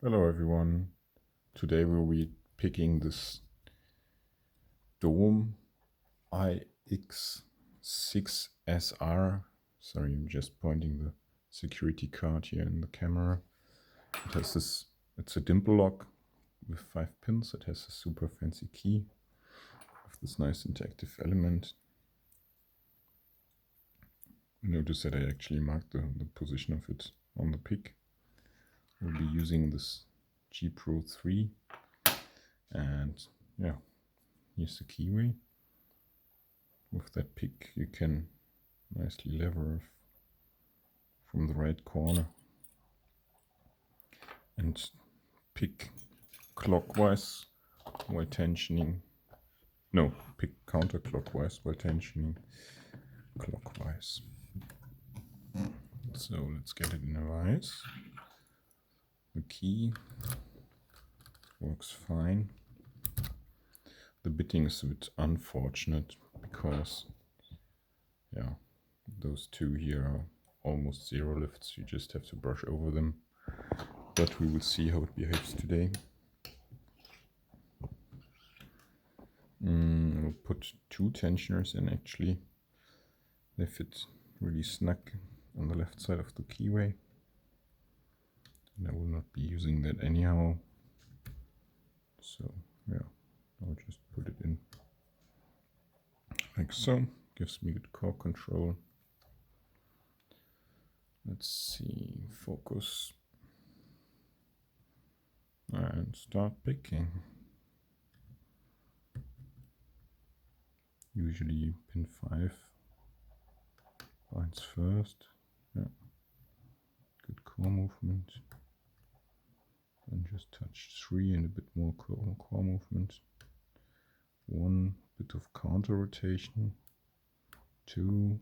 Hello everyone. Today we'll be picking this Dome IX6SR. Sorry, I'm just pointing the security card here in the camera. It has this, it's a dimple lock with 5 pins. It has a super fancy key with this nice interactive element. Notice that I actually marked the position of it on the pick. We'll be using this G Pro 3, and yeah, here's the keyway. With that pick you can nicely lever from the right corner and pick clockwise while tensioning. No, pick counterclockwise while tensioning clockwise. So let's get it in a vise. The key works fine. The bitting is a bit unfortunate because, yeah, those two here are almost zero lifts. You just have to brush over them. But we will see how it behaves today. We'll put 2 tensioners in actually. They fit really snug on the left side of the keyway. And I will not be using that anyhow. So yeah, I'll just put it in like so. Gives me good core control. Let's see, focus. And start picking. Usually pin 5 binds first. Yeah, good core movement. And just touch 3 and a bit more core movement. 1 bit of counter rotation. 2,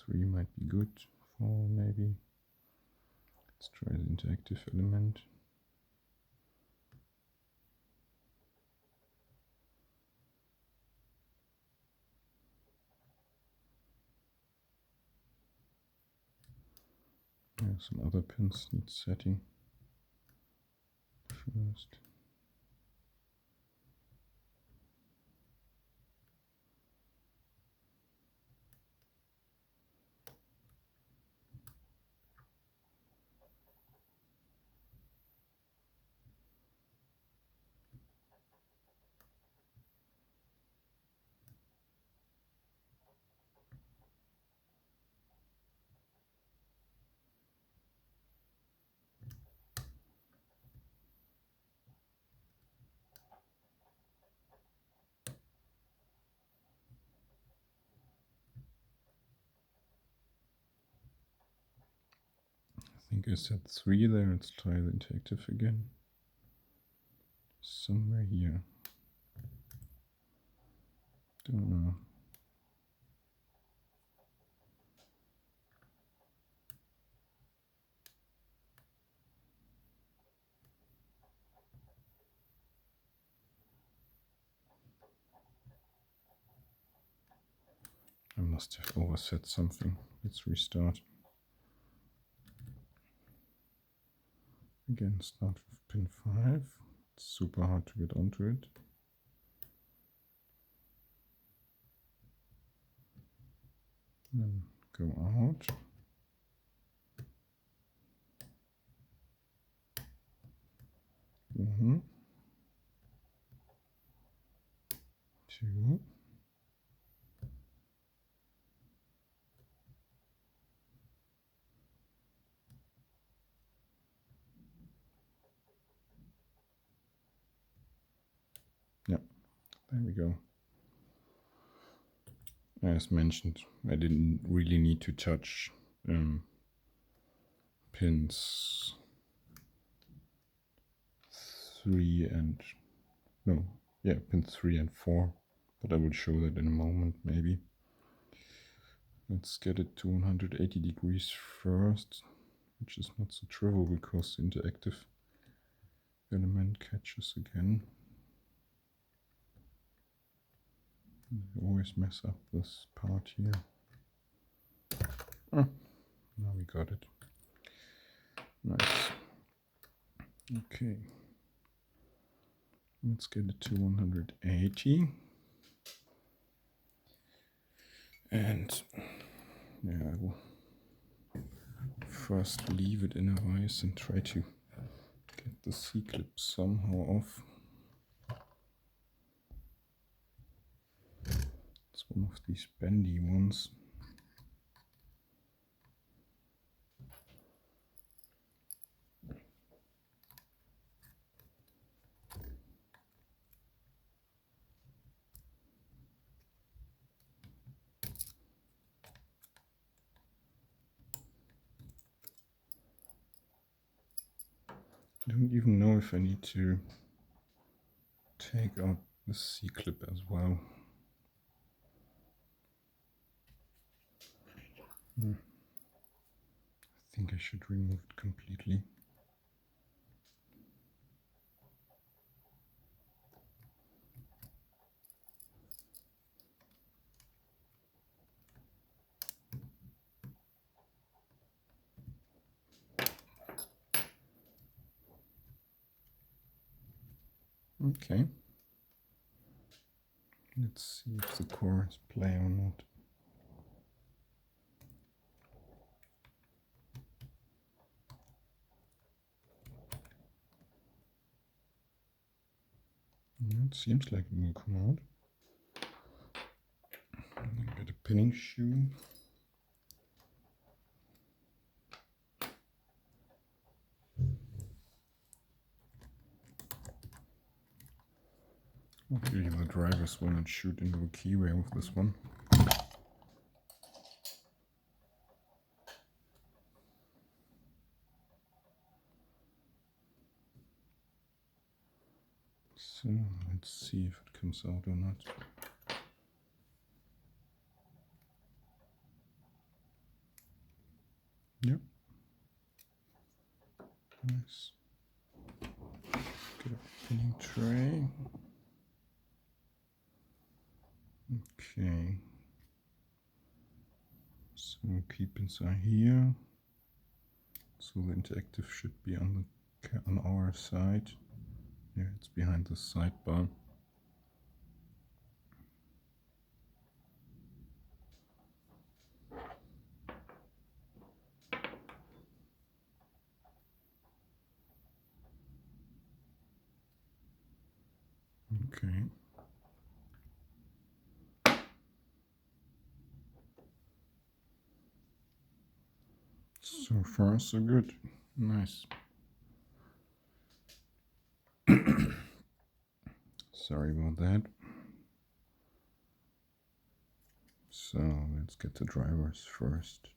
3 might be good. 4 maybe. Let's try the interactive element. Yeah, some other pins need setting first. I think I set 3 there. Let's try the interactive again. Somewhere here. Don't know. I must have overset something. Let's restart. Again, start with pin 5. It's super hard to get onto it. Then go out. One, 2. Yeah, there we go. As mentioned, I didn't really need to touch pins 3 and pins 3 and 4, but I will show that in a moment maybe. Let's get it to 180 degrees first, which is not so trivial because the interactive element catches again. I always mess up this part here. Now we got it. Nice. Okay, let's get it to 180. And yeah, I will first leave it in a vise and try to get the C-clip somehow off. It's one of these bendy ones. I don't even know if I need to take out the C-clip as well. I think I should remove it completely. Okay. Let's see if the chords play or not. It seems like it will come out. Get a pinning shoe. Hopefully the drivers will not shoot into a keyway with this one. So let's see if it comes out or not. Yep. Nice. Get a pinning tray. Okay. So keep inside here. So the interactive should be on our side. Yeah, it's behind the sidebar. Okay. So far, so good. Nice. Sorry about that. So let's get the drivers first.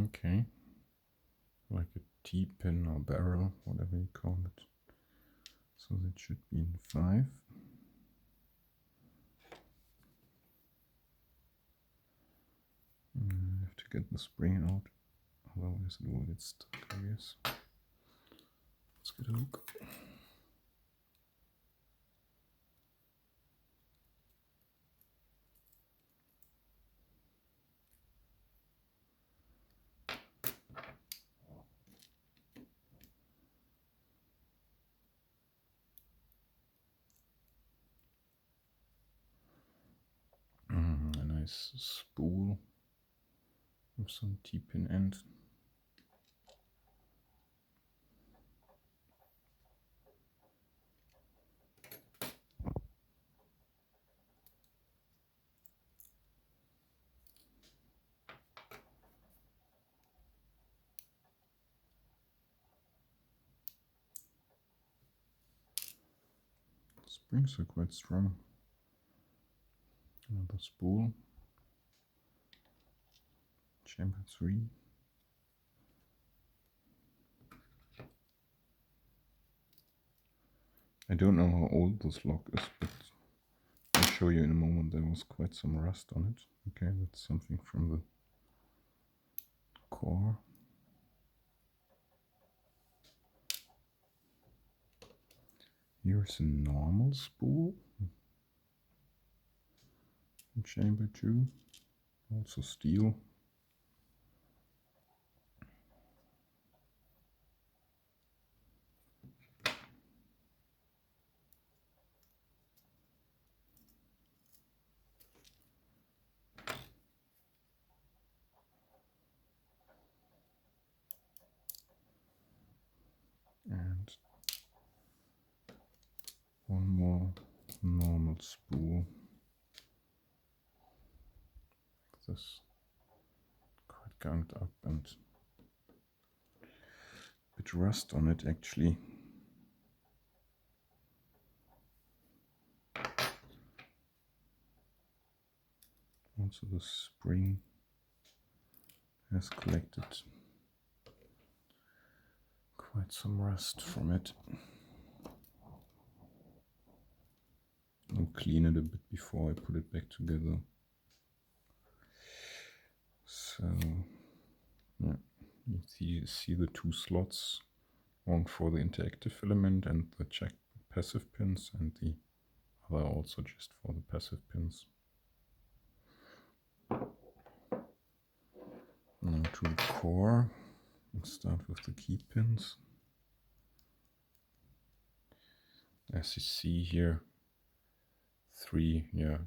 Okay. Like a T-pin or barrel, whatever you call it. So that should be in 5. I have to get the spring out, otherwise it will get stuck, I guess. Let's get a look. A nice spool with some T-pin end. Springs are quite strong. Another spool. Chamber 3. I don't know how old this lock is, but I'll show you in a moment. There was quite some rust on it. Okay, that's something from the core. Here's a normal spool in chamber 2, also steel. And one more normal spool, like this, quite ganged up and a bit rust on it actually. Also the spring has collected quite some rust from it. I'll clean it a bit before I put it back together. So yeah, you see the 2 slots, one for the interactive element and the check passive pins, and the other also just for the passive pins. Now to the core, let's start with the key pins. As you see here, 3, yeah,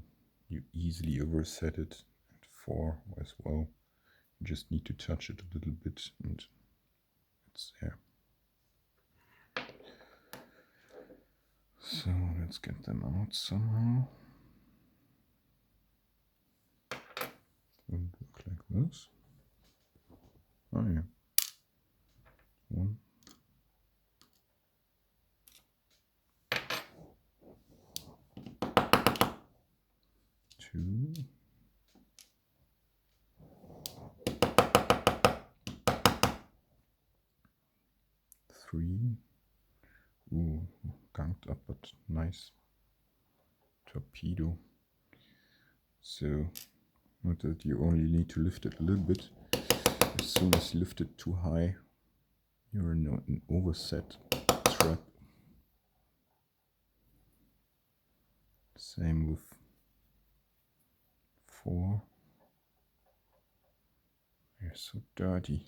you easily overset it, and 4 as well. You just need to touch it a little bit and it's there. So let's get them out somehow. It would look like this. Oh yeah. 1, 2, 3. Ooh, ganked up, but nice torpedo. So note that you only need to lift it a little bit. As soon as you lift it too high, you're in an overset trap. Same with 4. You're so dirty.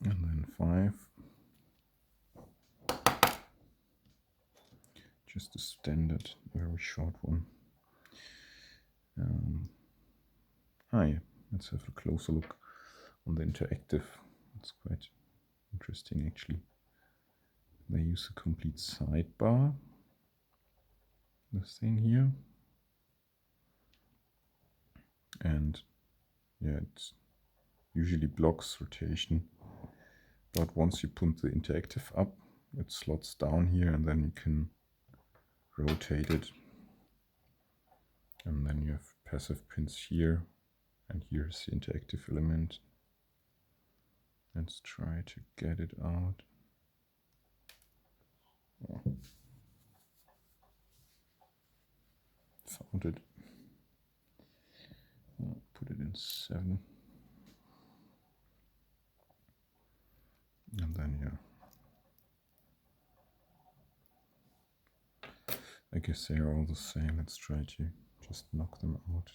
And then 5. Just a standard, very short one. Yeah, let's have a closer look on the interactive. It's quite interesting actually. They use a complete sidebar, this thing here. And yeah, it usually blocks rotation. But once you put the interactive up, it slots down here and then you can rotate it. And then you have passive pins here, and here's the interactive element. Let's try to get it out. Oh. Found it. I'll put it in 7. And then yeah. I guess they are all the same. Let's try to just knock them out.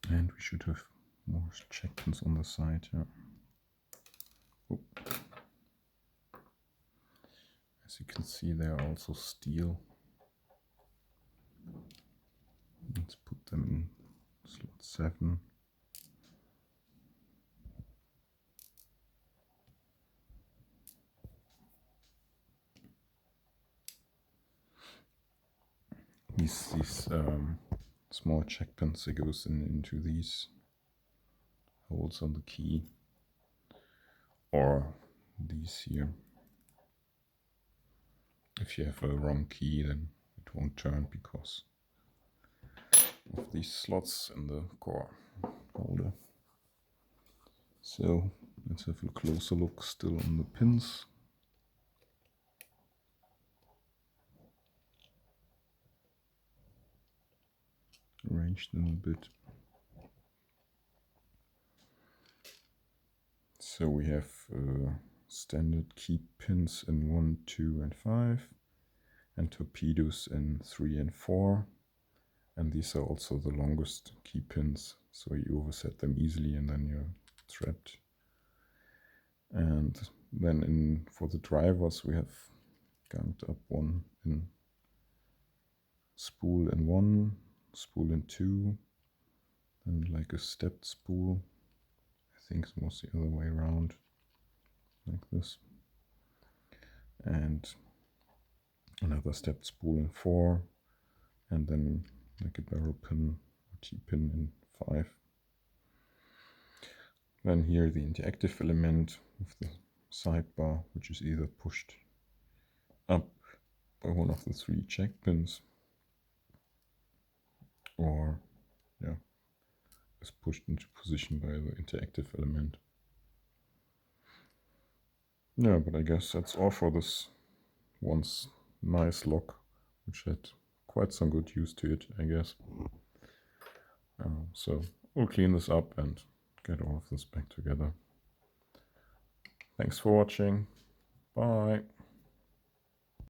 And we should have more check pins on the side, yeah. Oh. As you can see, they are also steel. Let's put them in slot 7. These small check pins, that goes into these holes on the key, or these here. If you have a wrong key, then it won't turn because of these slots in the core holder. So let's have a closer look still on the pins. Arrange them a bit. So we have standard key pins in 1, 2, and 5, and torpedoes in 3 and 4. And these are also the longest key pins, so you overset them easily and then you're trapped. And then for the drivers we have ganged up one in spool in 1, spool in 2, then like a stepped spool. I think it was the other way around, like this. And another stepped spool in 4, and then like a barrel pin or T-pin in 5. Then here the interactive element with the sidebar, which is either pushed up by one of the 3 jack pins, or is pushed into position by the interactive element. Yeah, but I guess that's all for this once nice lock, which had quite some good use to it, I guess. So we'll clean this up and get all of this back together. Thanks for watching. Bye.